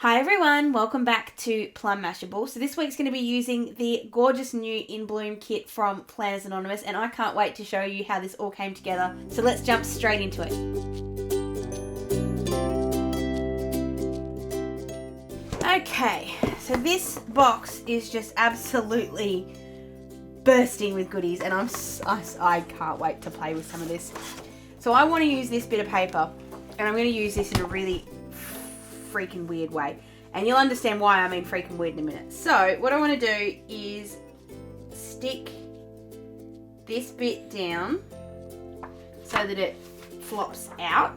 Hi everyone, welcome back to Plum Mashable. So this week's going to be using the gorgeous new In Bloom kit from Planners Anon, and I can't wait to show you how this all came together. So let's jump straight into it. Okay, so this box is just absolutely bursting with goodies, and I can't wait to play with some of this. So I want to use this bit of paper, and I'm going to use this in a really freaking weird way, and you'll understand why I mean freaking weird in a minute. So what I want to do is stick this bit down so that it flops out,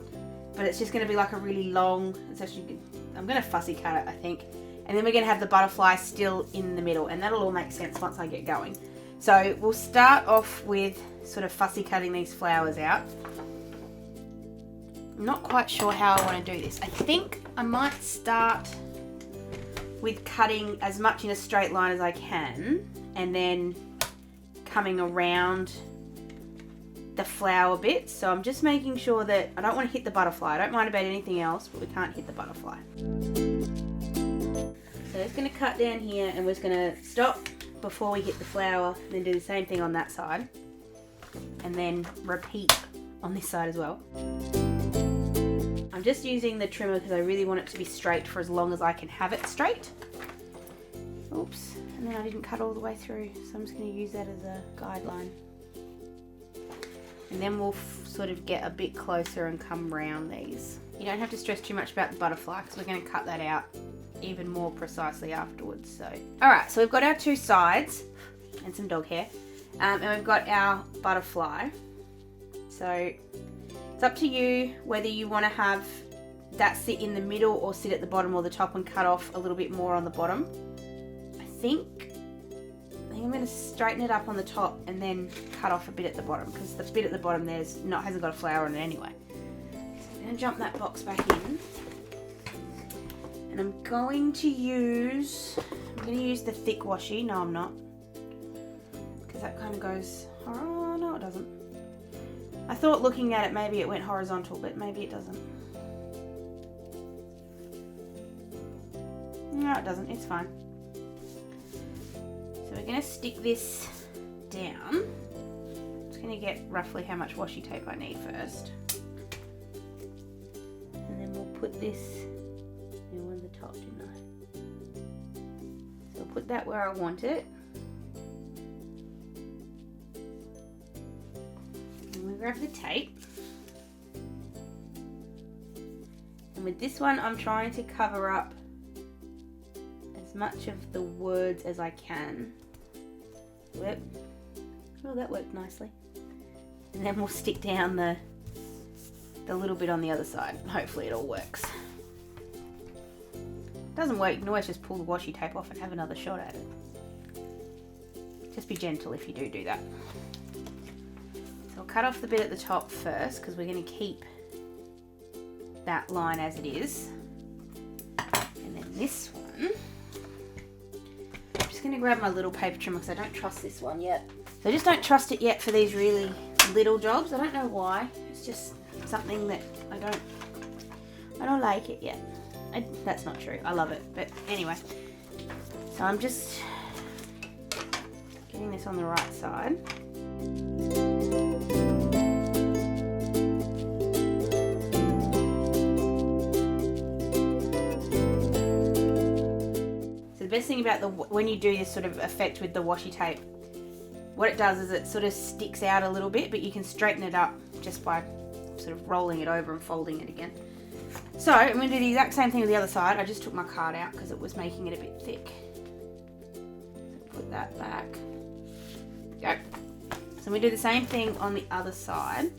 but it's just going to be like a really long, it's actually, I'm going to fussy cut it I think, and then we're going to have the butterfly still in the middle, and that'll all make sense once I get going. So we'll start off with sort of fussy cutting these flowers out. I'm not quite sure how I want to do this. I think I might start with cutting as much in a straight line as I can, and then coming around the flower bit. So I'm just making sure that I don't want to hit the butterfly. I don't mind about anything else, but we can't hit the butterfly. So it's going to cut down here, and we're just going to stop before we hit the flower, then do the same thing on that side, and then repeat on this side as well. I'm just using the trimmer because I really want it to be straight for as long as I can have it straight. Oops, and then I didn't cut all the way through, so I'm just going to use that as a guideline. And then we'll sort of get a bit closer and come round these. You don't have to stress too much about the butterfly because we're going to cut that out even more precisely afterwards. So, alright, so we've got our two sides and some dog hair, and we've got our butterfly. So it's up to you whether you want to have that sit in the middle or sit at the bottom or the top and cut off a little bit more on the bottom. I think I'm going to straighten it up on the top and then cut off a bit at the bottom, because the bit at the bottom hasn't got a flower on it anyway. So I'm going to jump that box back in, and I'm going to use the thick washi. No, I'm not, because that kind of goes, oh no it doesn't. I thought looking at it maybe it went horizontal, but maybe it doesn't. No, it doesn't. It's fine. So we're going to stick this down. I'm just going to get roughly how much washi tape I need first. And then we'll put this on the top, didn't I? So I'll put that where I want it. Grab the tape, and with this one I'm trying to cover up as much of the words as I can. Yep. Oh, that worked nicely. And then we'll stick down the little bit on the other side. Hopefully it all works. If it doesn't work, you can always just pull the washi tape off and have another shot at it. Just be gentle if you do that. I'll cut off the bit at the top first, because we're going to keep that line as it is. And then this one, I'm just going to grab my little paper trimmer because I don't trust this one yet. So I just don't trust it yet for these really little jobs. I don't know why. It's just something that I don't like it yet. That's not true. I love it. But anyway, so I'm just getting this on the right side. The best thing about when you do this sort of effect with the washi tape, what it does is it sort of sticks out a little bit, but you can straighten it up just by sort of rolling it over and folding it again. So I'm going to do the exact same thing with the other side. I just took my card out because it was making it a bit thick. So put that back. There we go. So we do the same thing on the other side.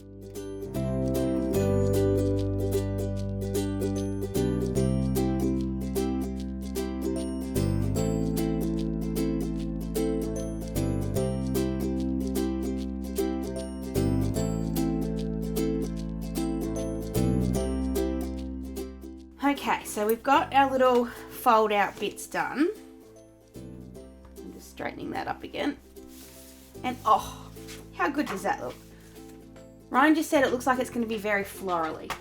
Okay, so we've got our little fold out bits done. I'm just straightening that up again. And oh, how good does that look? Ryan just said it looks like it's going to be very florally.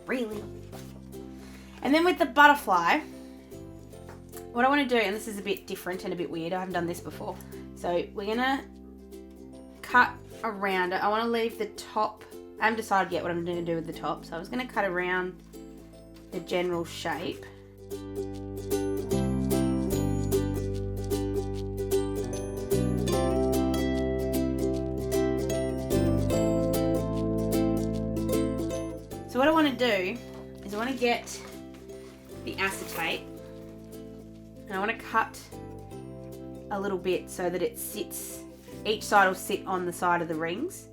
Really? And then with the butterfly, what I want to do, and this is a bit different and a bit weird, I haven't done this before. So we're going to cut around it. I want to leave the top, I haven't decided yet what I'm going to do with the top, so I was going to cut around the general shape. So what I want to do is I want to get the acetate and I want to cut a little bit so that it sits, each side will sit on the side of the rings.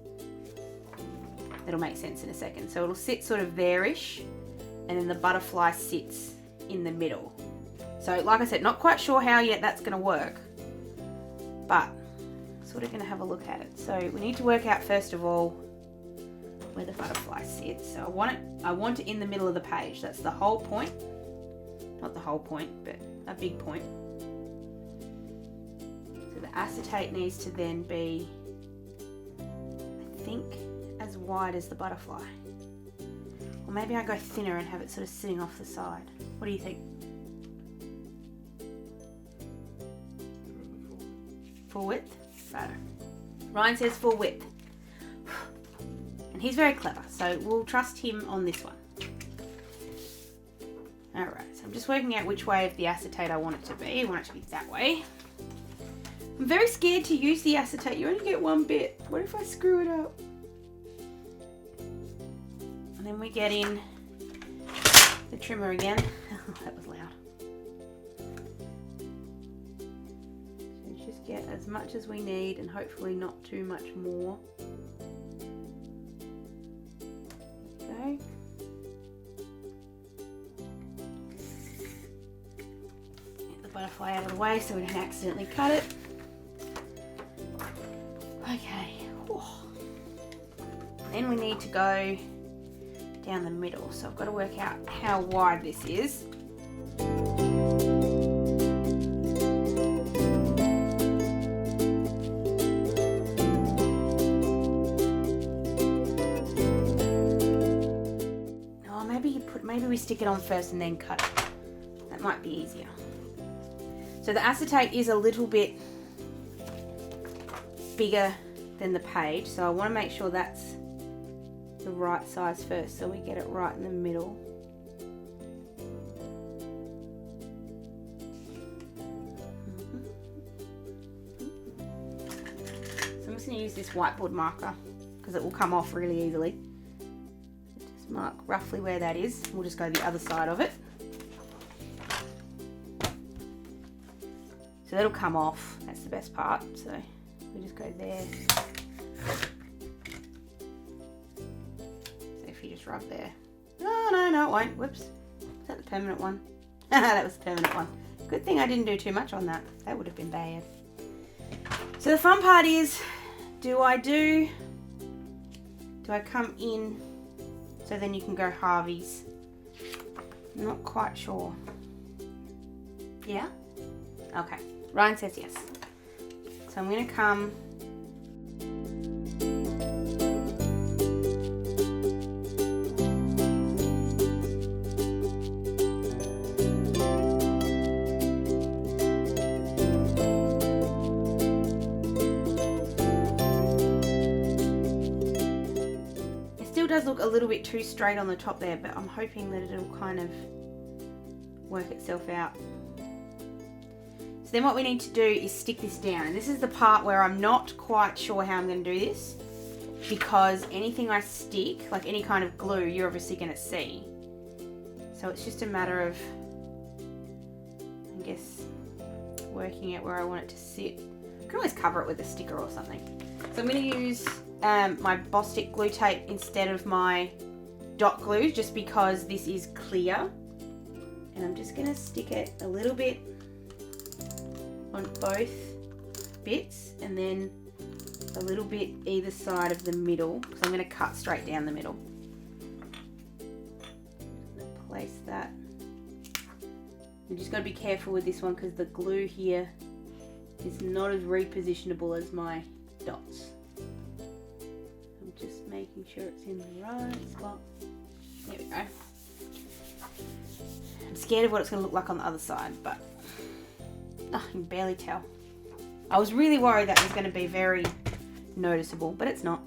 That'll make sense in a second. So it'll sit sort of there-ish, and then the butterfly sits in the middle. So like I said, not quite sure how yet that's going to work, but sort of going to have a look at it. So we need to work out first of all where the butterfly sits. So I want it in the middle of the page. That's the whole point. Not the whole point, but a big point. So the acetate needs to then be, I think, as wide as the butterfly. Or maybe I go thinner and have it sort of sitting off the side. What do you think? Full width? Righto. Ryan says full width. And he's very clever, so we'll trust him on this one. Alright, so I'm just working out which way of the acetate I want it to be. I want it to be that way. I'm very scared to use the acetate. You only get one bit. What if I screw it up? And then we get in the trimmer again. That was loud. So just get as much as we need and hopefully not too much more. Okay. Get the butterfly out of the way so we don't accidentally cut it. Okay. Whew. Then we need to go down the middle, so I've got to work out how wide this is. Oh, maybe we stick it on first and then cut it. That might be easier. So the acetate is a little bit bigger than the page, so I want to make sure that's the right size first, so we get it right in the middle. So I'm just going to use this whiteboard marker because it will come off really easily. Just mark roughly where that is. We'll just go the other side of it. So that'll come off, that's the best part. So we just go there. You just rub there. No, it won't. Whoops. Is that the permanent one? That was the permanent one. Good thing I didn't do too much on that. That would have been bad. So the fun part is, do I come in so then you can go halvies? I'm not quite sure. Yeah? Okay. Ryan says yes. So I'm going to come does look a little bit too straight on the top there, but I'm hoping that it'll kind of work itself out. So then what we need to do is stick this down, and this is the part where I'm not quite sure how I'm going to do this, because anything I stick, like any kind of glue, you're obviously going to see. So it's just a matter of, I guess, working out where I want it to sit. I can always cover it with a sticker or something. So I'm going to use my Bostik glue tape instead of my dot glue, just because this is clear. And I'm just going to stick it a little bit on both bits, and then a little bit either side of the middle, because I'm going to cut straight down the middle. Place that. You just got to be careful with this one because the glue here is not as repositionable as my dots. I'm just making sure it's in the right spot. There we go. I'm scared of what it's going to look like on the other side, but oh, you can barely tell. I was really worried that was going to be very noticeable, but it's not.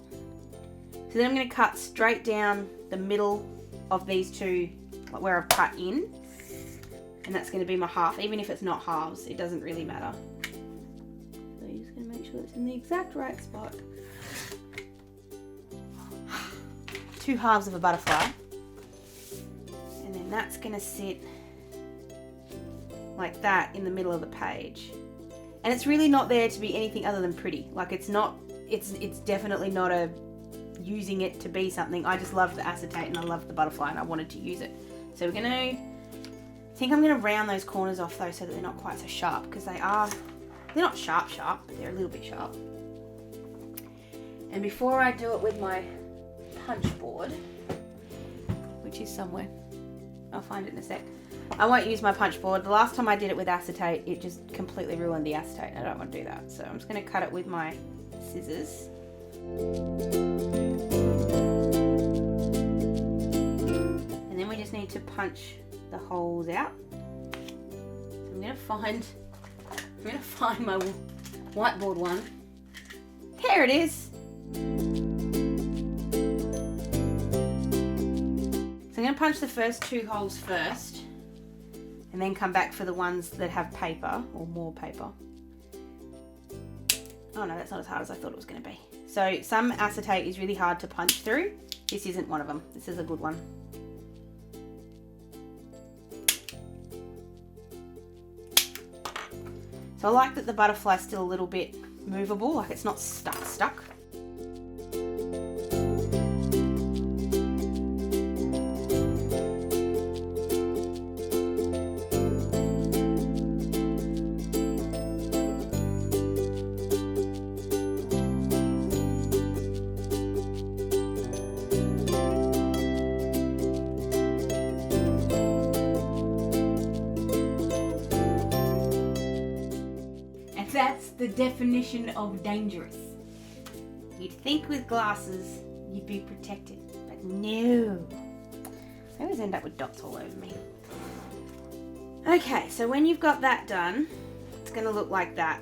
So then I'm going to cut straight down the middle of these two, like where I've cut in, and that's going to be my half. Even if it's not halves, it doesn't really matter. So you're just going to make sure it's in the exact right spot. 2 halves of a butterfly, and then that's going to sit like that in the middle of the page. And it's really not there to be anything other than pretty. Like it's definitely not a using it to be something. I just loved the acetate and I loved the butterfly and I wanted to use it. So I think I'm gonna round those corners off though so that they're not quite so sharp, because they're not sharp, but they're a little bit sharp. And before I do it with my punch board, which is somewhere, I'll find it in a sec. I won't use my punch board. The last time I did it with acetate, it just completely ruined the acetate. I don't want to do that. So I'm just going to cut it with my scissors. And then we just need to punch the holes out. So I'm going to find my whiteboard one. There it is. So I'm going to punch the first 2 holes first, and then come back for the ones that have paper or more paper. Oh no, that's not as hard as I thought it was going to be. So some acetate is really hard to punch through. This isn't one of them. This is a good one. So I like that the butterfly is still a little bit movable, like it's not stuck. That's the definition of dangerous. You'd think with glasses you'd be protected, but no. I always end up with dots all over me. Okay, so when you've got that done, it's going to look like that.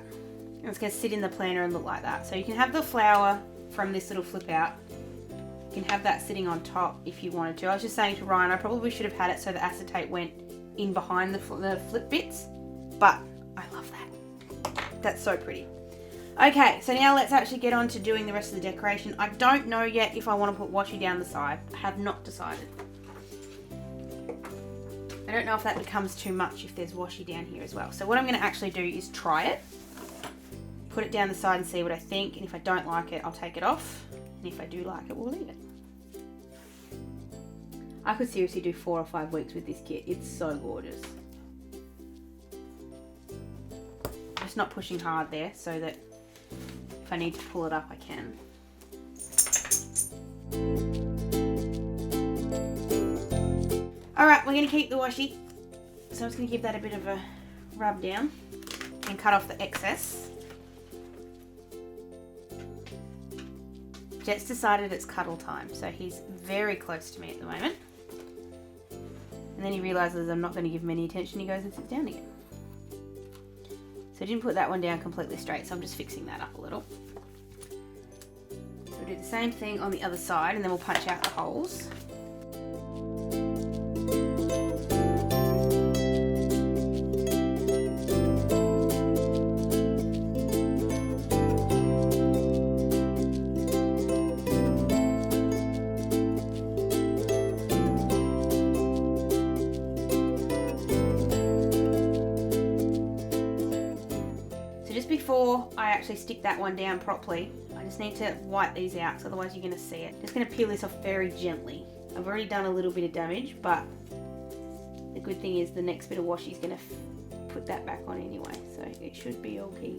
And it's going to sit in the planner and look like that. So you can have the flower from this little flip out. You can have that sitting on top if you wanted to. I was just saying to Ryan, I probably should have had it so the acetate went in behind the flip bits, but I love that. That's so pretty. Okay, so now let's actually get on to doing the rest of the decoration. I don't know yet if I want to put washi down the side. I have not decided. I don't know if that becomes too much if there's washi down here as well. So what I'm going to actually do is try it, put it down the side and see what I think. And if I don't like it, I'll take it off. And if I do like it, we'll leave it. I could seriously do 4 or 5 weeks with this kit. It's so gorgeous. Just not pushing hard there so that if I need to pull it up, I can. Alright, we're going to keep the washi. So I'm just going to give that a bit of a rub down and cut off the excess. Jet's decided it's cuddle time, so he's very close to me at the moment. And then he realises I'm not going to give him any attention, he goes and sits down again. So I didn't put that one down completely straight, so I'm just fixing that up a little. So we'll do the same thing on the other side, and then we'll punch out the holes. Before I actually stick that one down properly, I just need to wipe these out, so otherwise you're going to see it. Just going to peel this off very gently. I've already done a little bit of damage, but the good thing is the next bit of washi is going to put that back on anyway, so it should be okay.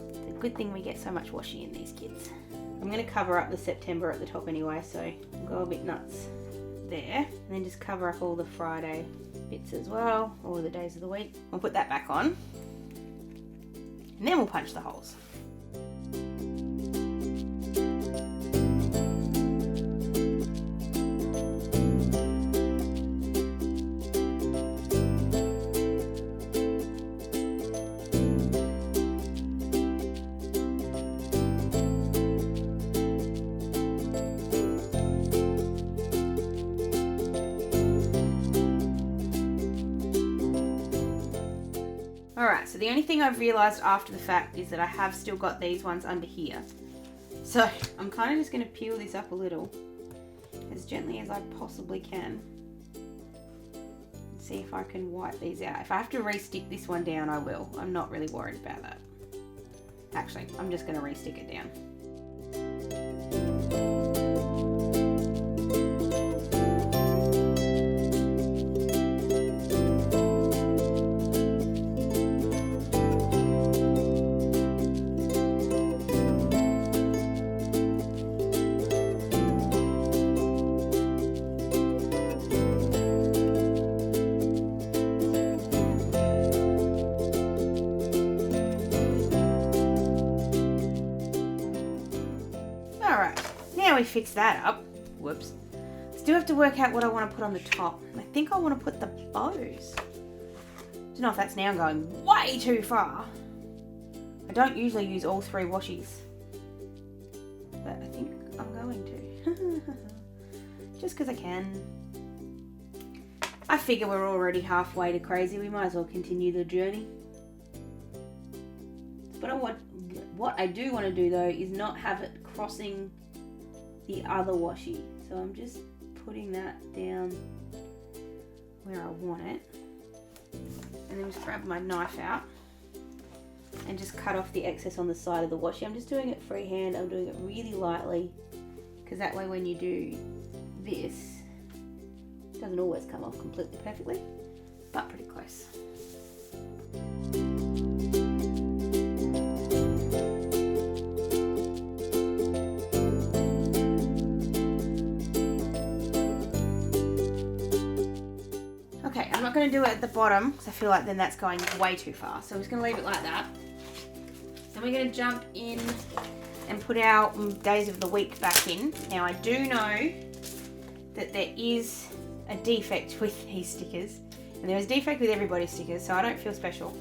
It's a good thing we get so much washi in these kits. I'm going to cover up the September at the top anyway, so I'll go a bit nuts there, and then just cover up all the Friday bits as well, all the days of the week. I'll put that back on. And then we'll punch the holes. Alright, so the only thing I've realised after the fact is that I have still got these ones under here. So I'm kind of just going to peel this up a little, as gently as I possibly can. And see if I can wipe these out. If I have to re-stick this one down, I will. I'm not really worried about that. Actually, I'm just going to re-stick it down. We fix that up. Whoops. Still have to work out what I want to put on the top. I think I want to put the bows. Don't know if that's now going way too far. I don't usually use all 3 washies, but I think I'm going to. Just because I can. I figure we're already halfway to crazy. We might as well continue the journey. But what I do want to do though is not have it crossing the other washi, so I'm just putting that down where I want it, and then just grab my knife out and just cut off the excess on the side of the washi. I'm just doing it freehand. I'm doing it really lightly, because that way when you do this, it doesn't always come off completely perfectly, but pretty close. Going to do it at the bottom because I feel like then that's going way too far, so I'm just going to leave it like that. Then we're going to jump in and put our days of the week back in. Now I do know that there is a defect with these stickers, and there is a defect with everybody's stickers, so I don't feel special.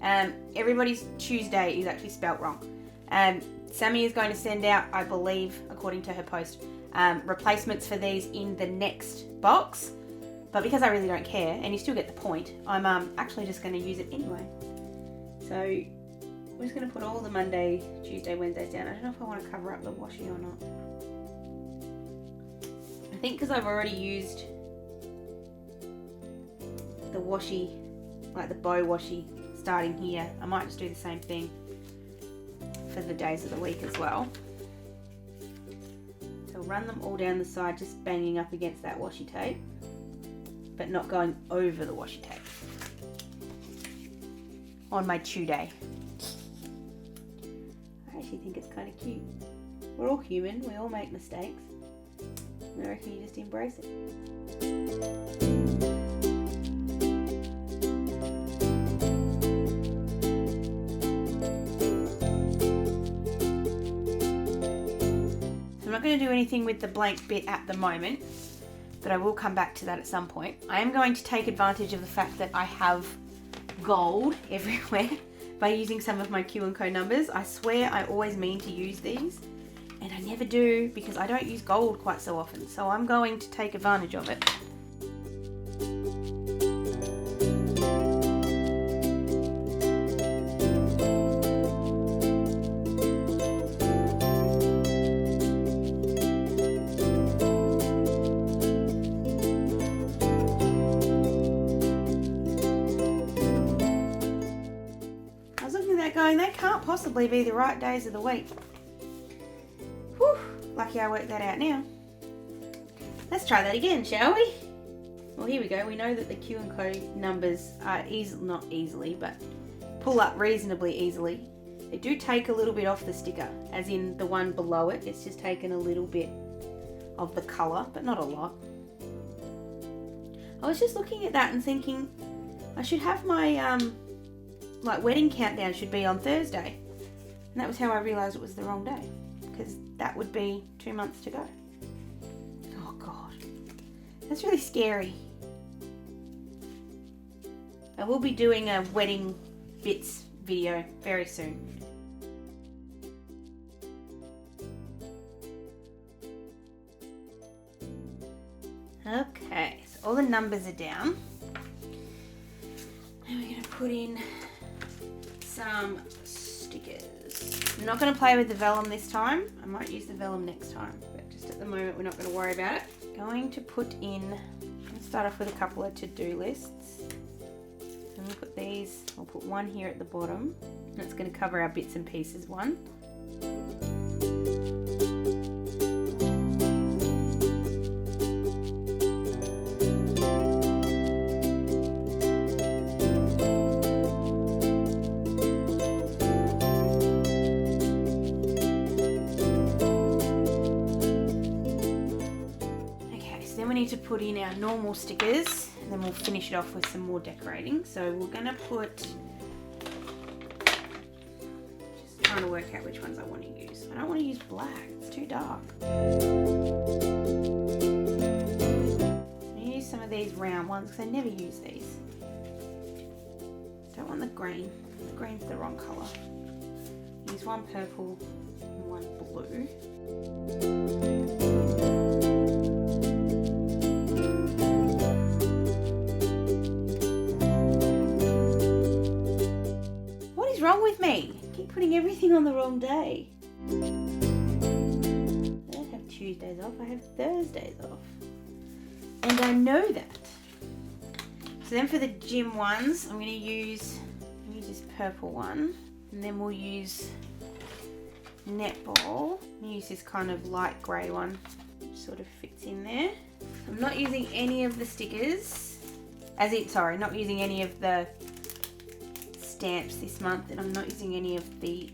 Everybody's Tuesday is actually spelt wrong. Sammy is going to send out, I believe, according to her post, replacements for these in the next box. But because I really don't care, and you still get the point, I'm actually just going to use it anyway. So we're just going to put all the Monday, Tuesday, Wednesdays down. I don't know if I want to cover up the washi or not. I think because I've already used the washi, like the bow washi, starting here, I might just do the same thing for the days of the week as well. So run them all down the side, just banging up against that washi tape, but not going over the washi tape on my chew day. I actually think it's kind of cute. We're all human, we all make mistakes, and I reckon you just embrace it. So I'm not going to do anything with the blank bit at the moment, but I will come back to that at some point. I am going to take advantage of the fact that I have gold everywhere by using some of my Q&Co numbers. I swear I always mean to use these, and I never do because I don't use gold quite so often. So I'm going to take advantage of it. Going, they can't possibly be the right days of the week. Whew, lucky I worked that out now. Let's try that again, shall we? Well, here we go. We know that the Q&Co numbers are not easily, but pull up reasonably easily. They do take a little bit off the sticker, as in the one below it. It's just taken a little bit of the colour, but not a lot. I was just looking at that and thinking I should have my like wedding countdown should be on Thursday, and that was how I realised it was the wrong day, because that would be 2 months to go. Oh god, that's really scary. I will be doing a wedding bits video very soon. Okay, so all the numbers are down. Now we're going to put in some stickers. I'm not going to play with the vellum this time. I might use the vellum next time, but just at the moment we're not going to worry about it. Going to put in, I'm going to start off with a couple of to-do lists. I'm going to put these, I'll put one here at the bottom. That's going to cover our bits and pieces one. To put in our normal stickers, and then we'll finish it off with some more decorating. So we're going to put, just trying to work out which ones I want to use. I don't want to use black, it's too dark. I'm going to use some of these round ones because I never use these. Don't want the green, the green's the wrong colour. Use one purple and one blue. Wrong with me? I keep putting everything on the wrong day. I don't have Tuesdays off, I have Thursdays off. And I know that. So then for the gym ones, I'm going to use this purple one. And then we'll use netball. I'm going to use this kind of light grey one, which sort of fits in there. I'm not using any of the stickers. Not using any of the stamps this month, and I'm not using any of the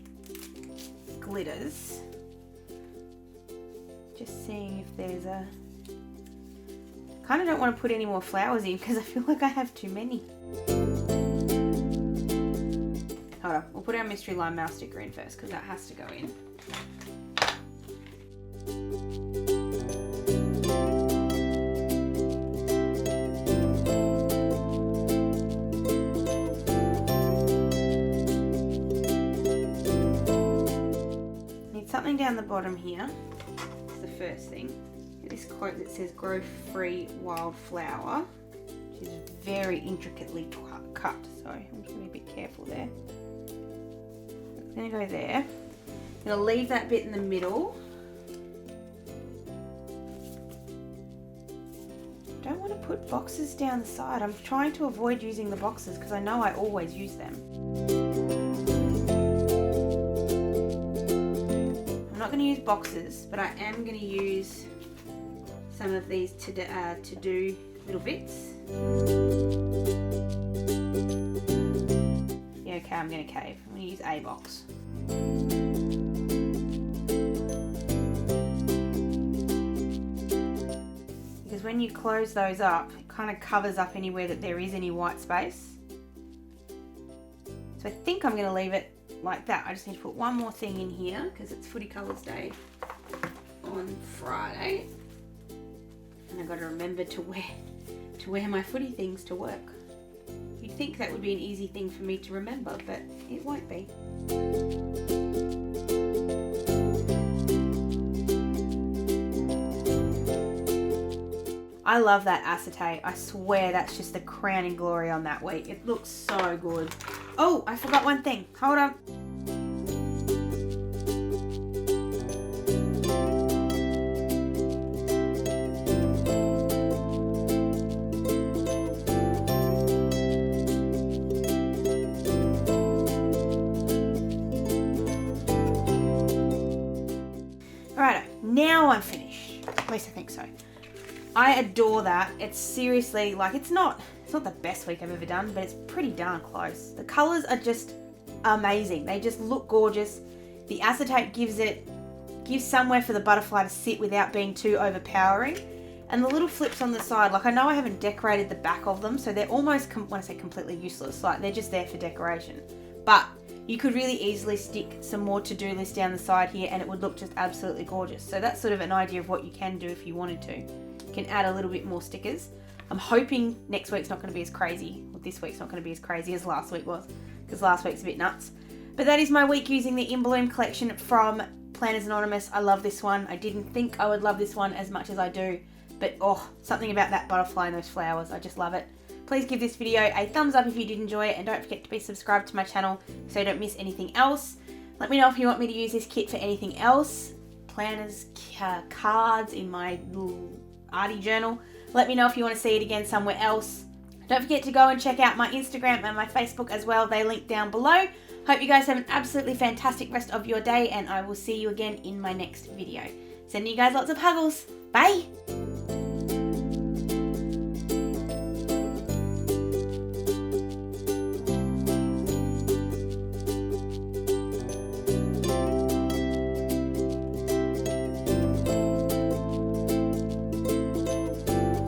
glitters. Just seeing if there's a... I kind of don't want to put any more flowers in because I feel like I have too many. Hold on, we'll put our mystery lime mouse sticker in first because that has to go in. Something down the bottom here. It's the first thing. This quote that says "Grow free wildflower," which is very intricately cut. So I'm just going to be a bit careful there. It's going to go there. I'm going to leave that bit in the middle. Don't want to put boxes down the side. I'm trying to avoid using the boxes because I know I always use them. I'm not going to use boxes, but I am going to use some of these to do little bits. Yeah, okay, I'm going to cave. I'm going to use a box. Because when you close those up, it kind of covers up anywhere that there is any white space. So I think I'm going to leave it like that. I just need to put one more thing in here because it's Footy Colours Day on Friday, and I've got to remember to wear my footy things to work. You'd think that would be an easy thing for me to remember, but it won't be. I love that acetate. I swear that's just the crowning glory on that week. It looks so good. Oh, I forgot one thing. Hold on. Alright, now I'm finished. At least I think so. I adore that. It's seriously, like, it's not the best week I've ever done, but it's pretty darn close. The colours are just amazing. They just look gorgeous. The acetate gives somewhere for the butterfly to sit without being too overpowering. And the little flips on the side, like, I know I haven't decorated the back of them, so they're almost, when I say completely useless, like, they're just there for decoration. But you could really easily stick some more to-do lists down the side here and it would look just absolutely gorgeous. So that's sort of an idea of what you can do if you wanted to. You can add a little bit more stickers. I'm hoping next week's not going to be as crazy, or this week's not going to be as crazy as last week was, because last week's a bit nuts. But that is my week using the In Bloom collection from Planners Anonymous. I love this one. I didn't think I would love this one as much as I do, but oh, something about that butterfly and those flowers, I just love it. Please give this video a thumbs up if you did enjoy it, and don't forget to be subscribed to my channel so you don't miss anything else. Let me know if you want me to use this kit for anything else. Planners, cards in my little arty journal. Let me know if you want to see it again somewhere else. Don't forget to go and check out my Instagram and my Facebook as well. They link down below. Hope you guys have an absolutely fantastic rest of your day, and I will see you again in my next video. Sending you guys lots of huggles. Bye!